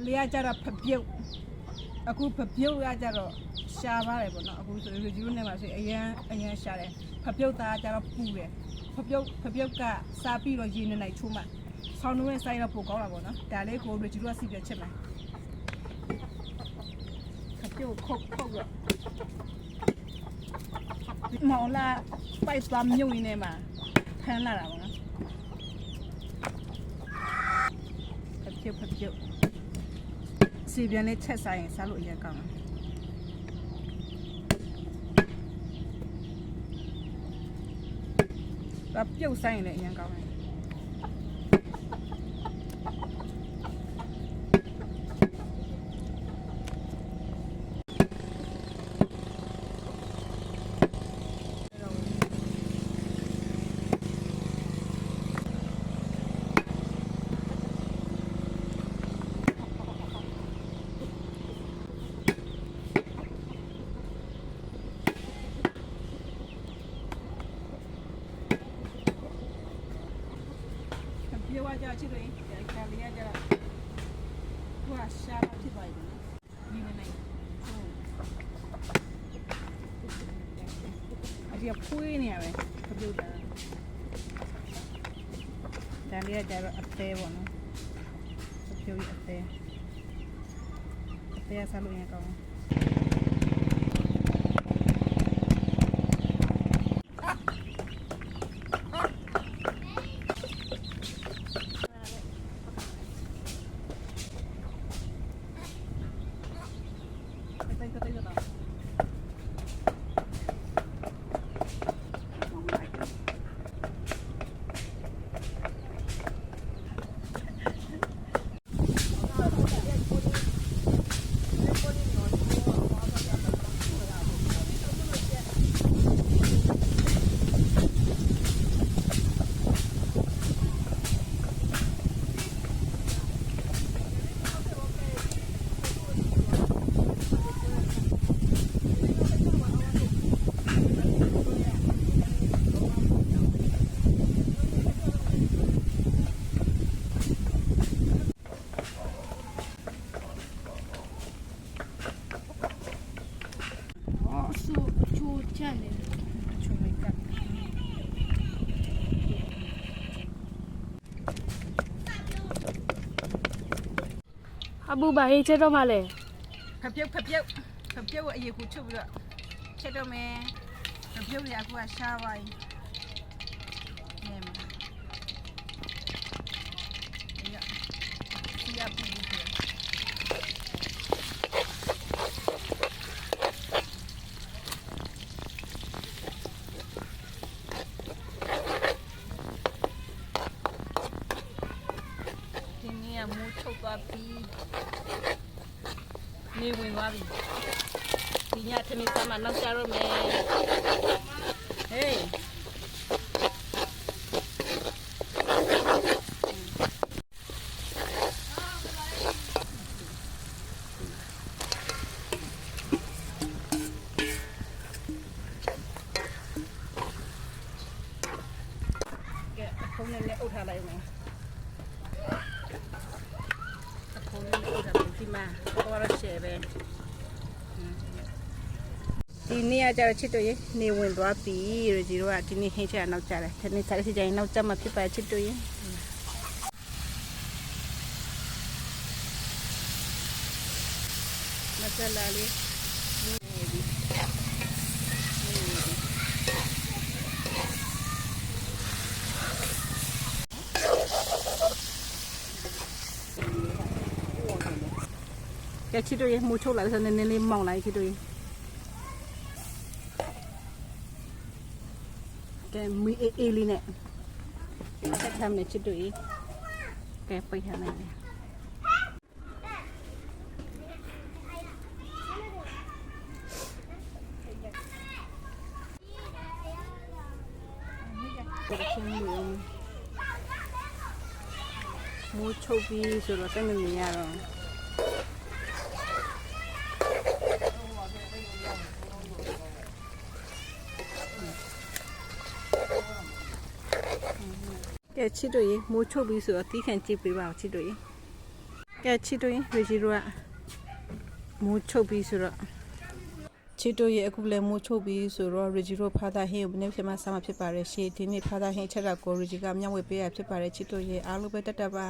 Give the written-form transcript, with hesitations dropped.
လေးကကြတော့ဖပြုတ်အခုဖပြုတ်ကကြတော့ရှားပါတယ်ပေါ့နော်အခုဆိုလူကြီးတို့နဲ့မှာဆိုအရန်ရှားတယ်ဖပြုတ်သားကြတော့ပူတယ်ဖပြုတ်ကစားပြီးတော့ရေနေနိုင်ချိုးမှဆောင်းနှွေးဆိုင်တော့ပိုကောင်းတာပေါ့နော်ဒါလေးကိုလူကြီးတို့ကစီပြချက်မယ်ဖပြုတ်ခုတ်တော့မောင်လာပိုက်သွားမြုပ်ရင်းနဲ့မှာဖမ်းလာတာပေါ့နော်ဖပြုတ်စီပြန်လေးချက်စားရင်စားလို့အရင်ကောင်းတယ်ပြုတ်ဆိုင်ရင်လည်းအရင်ကောင်းတယ်ပြောရကြချစ်တယ်ခါလေးရကြတော့သူကရှားဖြစ်သွားပြီဒီနေ့နိုင်အဒီဖွေးနေရပဲပြုတ်တာဒါလေးရကြတော့အသေးပေါ့နော်ပြုတ်ရအသေးစားလို့ရကောင်းအပူပါဟေးချက်တော့မှလဲ ဖပြုတ်အရေကိုချုပ်ပြီးတော့ချက်တော့မယ်ဖပြုတ်ရအခုကရှားပါပြီနေမှာရပူဒီနေ့မူထုတ်သွားပြီနေဝင်သွားပြီဒီညထမင်းစားမှနောက်ကြတော့မယ်ဟေးကဲခုံးနဲ့လည်းအုပ်ထားလိုက်မယ်ခုံးနဲ့အုပ်ထားပြီးဒီမှာတော့ရှယ်ပဲဒီနေ့ကကြတော့ချစ်တို့ရေနေဝင်သွားပြီရကြီးတို့ကဒီနေ့ဟင်းချက်နောက်ကြတယ်ဒီနေ့စားစီကြရင်နောက်ကြမှာဖြစ်ပါချစ်တို့ရေမဆလာလေးနေပြီကဲချစ်တို့ရေမူချုပ်လာတဲ့နည်းနည်းလေးမောင်းလိုက်ချစ်တို့ရေကဲမီအေးလေးနဲ့ဆက်ထားမယ်ချစ်တို့ရေကဲပိတ်ထားလိုက်မယ်မူချုပ်ပြီးဆိုတော့စိတ်မမြင်ရတော့ကဲချစ်တို့ရေမိုးချုပ်ပြီးဆိုတော့တီးခံကြည့်ပေးပါဦးချစ်တို့ရေ ကဲချီတို့ရင်ရေကြီးတို့ကမိုးချုပ်ပြီးဆိုတော့ချီတို့ရဲ့အခုလည်းမိုးချုပ်ပြီးဆိုတော့ရေကြီးတို့ဖာသာဟင်းကိုဘယ်နေ့ဖြစ်မှစားမှာဖြစ်ပါတယ်ရှေ့ဒီနေ့ဖာသာဟင်းချက်တာကိုရေကြီးကမျှဝေပေးရဖြစ်ပါတယ်ချီတို့ရဲ့အားလုံးပဲတက်တက်ပါ